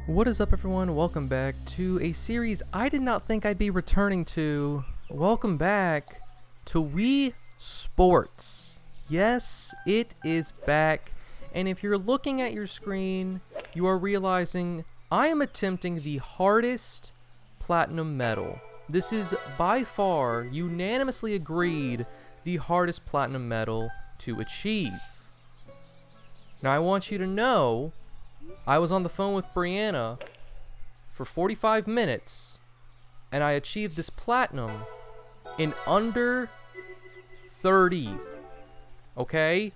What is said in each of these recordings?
What is up, everyone? Welcome back to a series I did not think I'd be returning to. Welcome back to Wii Sports. Yes, it is back. And if you're looking at your screen, you are realizing I am attempting the hardest platinum medal. This is by far, unanimously agreed, the hardest platinum medal to achieve. Now, I want you to know I was on the phone with Brianna for 45 minutes, and I achieved this platinum in under 30. Okay?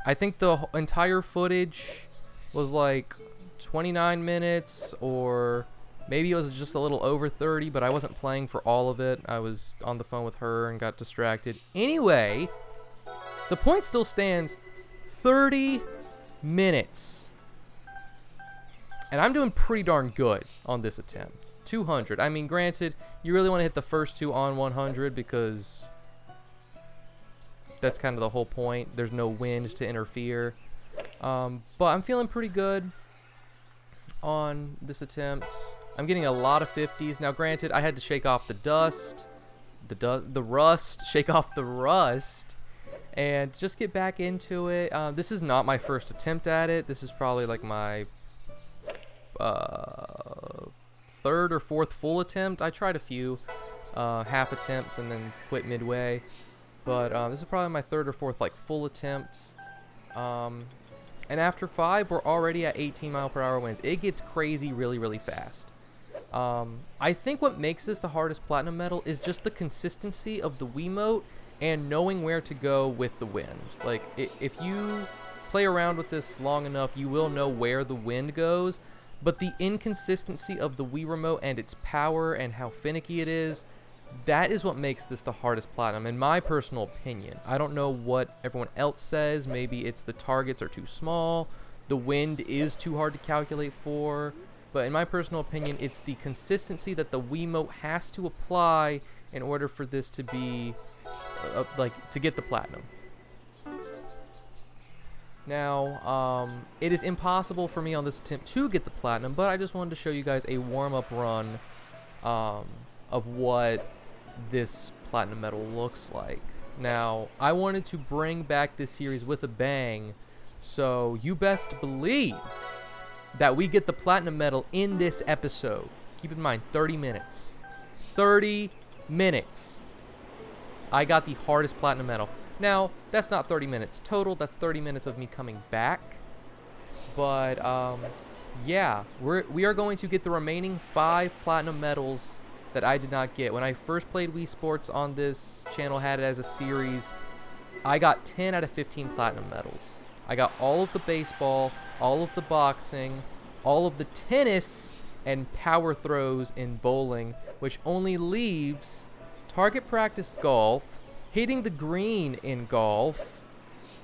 I think the entire footage was like 29 minutes, or maybe it was just a little over 30, but I wasn't playing for all of it. I was on the phone with her and got distracted. Anyway, the point still stands. 30 minutes. And I'm doing pretty darn good on this attempt. 200. I mean, granted, you really want to hit the first two on 100 because that's kind of the whole point. There's no wind to interfere. But I'm feeling pretty good on this attempt. I'm getting a lot of 50s. Now, granted, I had to shake off the rust, shake off the rust, and just get back into it. This is not my first attempt at it. This is probably like my third or fourth full attempt. I tried a few half attempts and then quit midway, but this is probably my third or fourth like full attempt. And after 5, we're already at 18 mile per hour winds. It gets crazy really fast. I think what makes this the hardest platinum medal is just the consistency of the Wiimote and knowing where to go with the wind. Like, if you play around with this long enough, you will know where the wind goes. But the inconsistency of the Wii Remote and its power and how finicky it is, that is what makes this the hardest platinum, in my personal opinion. I don't know what everyone else says. Maybe it's the targets are too small, the wind is too hard to calculate for. But in my personal opinion, it's the consistency that the Wiimote has to apply in order for this to be, to get the platinum. Now, it is impossible for me on this attempt to get the platinum, but I just wanted to show you guys a warm-up run of what this platinum medal looks like. Now, I wanted to bring back this series with a bang, so you best believe that we get the platinum medal in this episode. Keep in mind, 30 minutes. 30 minutes. I got the hardest platinum medal. Now, that's not 30 minutes total. That's 30 minutes of me coming back. But, yeah, we are going to get the remaining 5 platinum medals that I did not get. When I first played Wii Sports on this channel, had it as a series, I got 10 out of 15 platinum medals. I got all of the baseball, all of the boxing, all of the tennis, and power throws in bowling, which only leaves target practice golf, hitting the green in golf,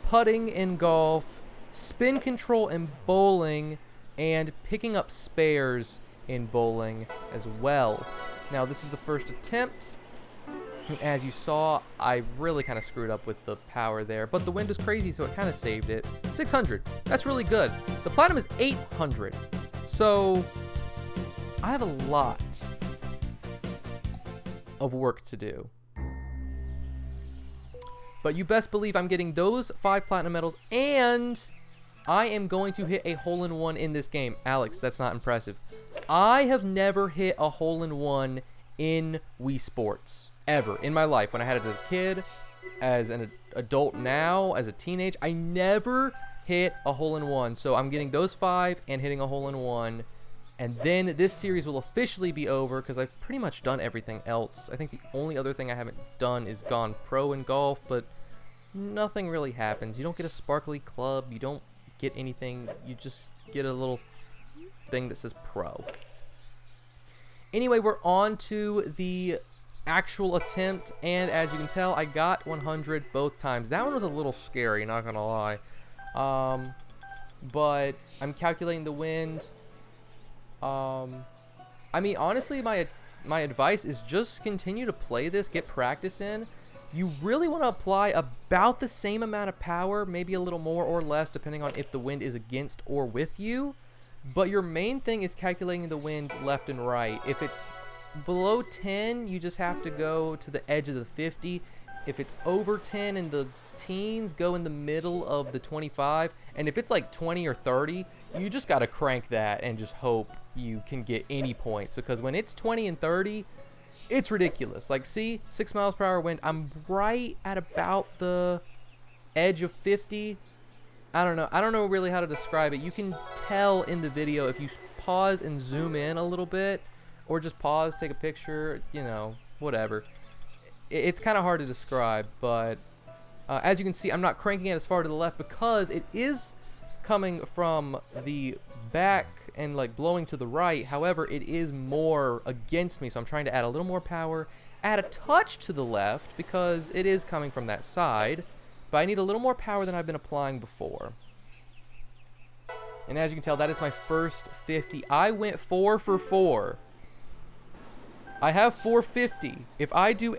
putting in golf, spin control in bowling, and picking up spares in bowling as well. Now, this is the first attempt. As you saw, I really kind of screwed up with the power there, but the wind was crazy, so it kind of saved it. 600. That's really good. The platinum is 800. So, I have a lot of work to do. But you best believe I'm getting those 5 platinum medals, and I am going to hit a hole-in-one in this game. Alex, that's not impressive. I have never hit a hole-in-one in Wii Sports, ever, in my life. When I had it as a kid, as an adult now, as a teenage, I never hit a hole-in-one. So I'm getting those 5 and hitting a hole-in-one. And then this series will officially be over because I've pretty much done everything else. I think the only other thing I haven't done is gone pro in golf, but nothing really happens. You don't get a sparkly club. You don't get anything. You just get a little thing that says pro. Anyway, we're on to the actual attempt, and as you can tell, I got 100 both times. That one was a little scary, not gonna lie. But I'm calculating the wind. I mean, honestly, my advice is just continue to play this, get practice in. You really want to apply about the same amount of power, maybe a little more or less, depending on if the wind is against or with you. But your main thing is calculating the wind left and right. If it's below 10, you just have to go to the edge of the 50. If it's over 10 in the teens, go in the middle of the 25. And if it's like 20 or 30, you just got to crank that and just hope you can get any points. Because when it's 20 and 30, it's ridiculous. Like, see, 6 miles per hour wind. I'm right at about the edge of 50. I don't know really how to describe it. You can tell in the video if you pause and zoom in a little bit, or just pause, take a picture, you know, whatever. It's kind of hard to describe, but as you can see, I'm not cranking it as far to the left because it is coming from the back and like blowing to the right. However, it is more against me, so I'm trying to add a little more power, add a touch to the left because it is coming from that side. But I need a little more power than I've been applying before. And as you can tell, that is my first 50. I went 4 for 4. I have 450. If I do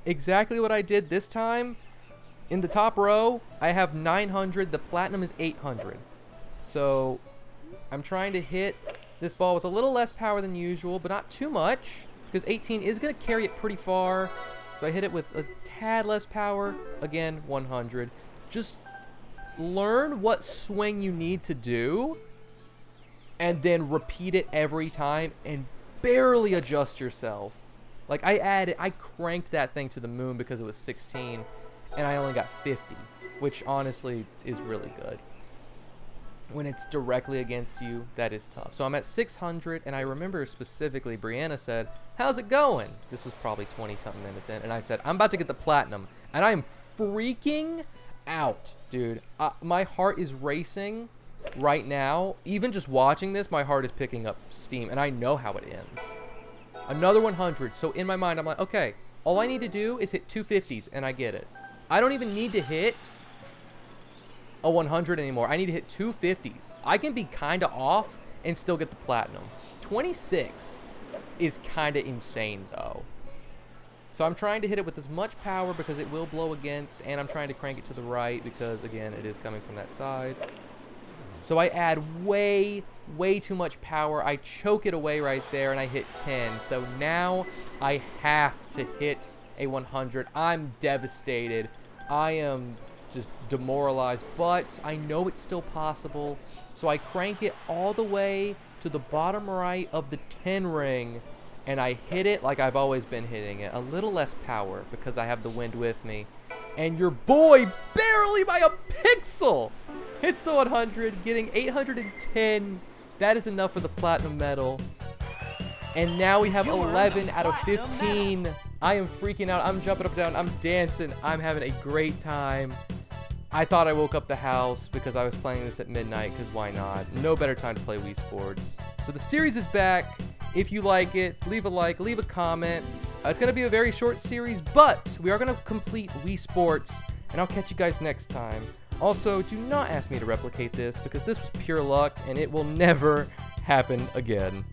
exactly what I did this time, in the top row, I have 900. The platinum is 800. So I'm trying to hit this ball with a little less power than usual, but not too much, because 18 is going to carry it pretty far. So I hit it with a tad less power. Again, 100. Just learn what swing you need to do and then repeat it every time and barely adjust yourself. Like, I cranked that thing to the moon because it was 16 and I only got 50, which honestly is really good. When it's directly against you, that is tough. So I'm at 600, and I remember specifically Brianna said, "How's it going?" This was probably 20-something minutes in, and I said, "I'm about to get the platinum," and I am freaking out, dude. My heart is racing right now. Even just watching this, my heart is picking up steam, and I know how it ends. Another 100. So in my mind, I'm like, okay, all I need to do is hit 250s, and I get it. I don't even need to hit a 100 anymore. I need to hit 250s. I can be kind of off and still get the platinum. 26 is kind of insane though. So I'm trying to hit it with as much power because it will blow against, and I'm trying to crank it to the right because again, it is coming from that side. So I add way too much power. I choke it away right there and I hit 10. So now I have to hit a 100. I'm devastated. I am just demoralized, but I know it's still possible. So I crank it all the way to the bottom right of the 10 ring, and I hit it like I've always been hitting it. A little less power because I have the wind with me. And your boy, barely by a pixel, hits the 100, getting 810. That is enough for the platinum medal. And now we have 11 out of 15. I am freaking out. I'm jumping up and down. I'm dancing. I'm having a great time. I thought I woke up the house because I was playing this at midnight, because why not? No better time to play Wii Sports. So the series is back. If you like it, leave a like, leave a comment. It's going to be a very short series, but we are going to complete Wii Sports, and I'll catch you guys next time. Also, do not ask me to replicate this because this was pure luck, and it will never happen again.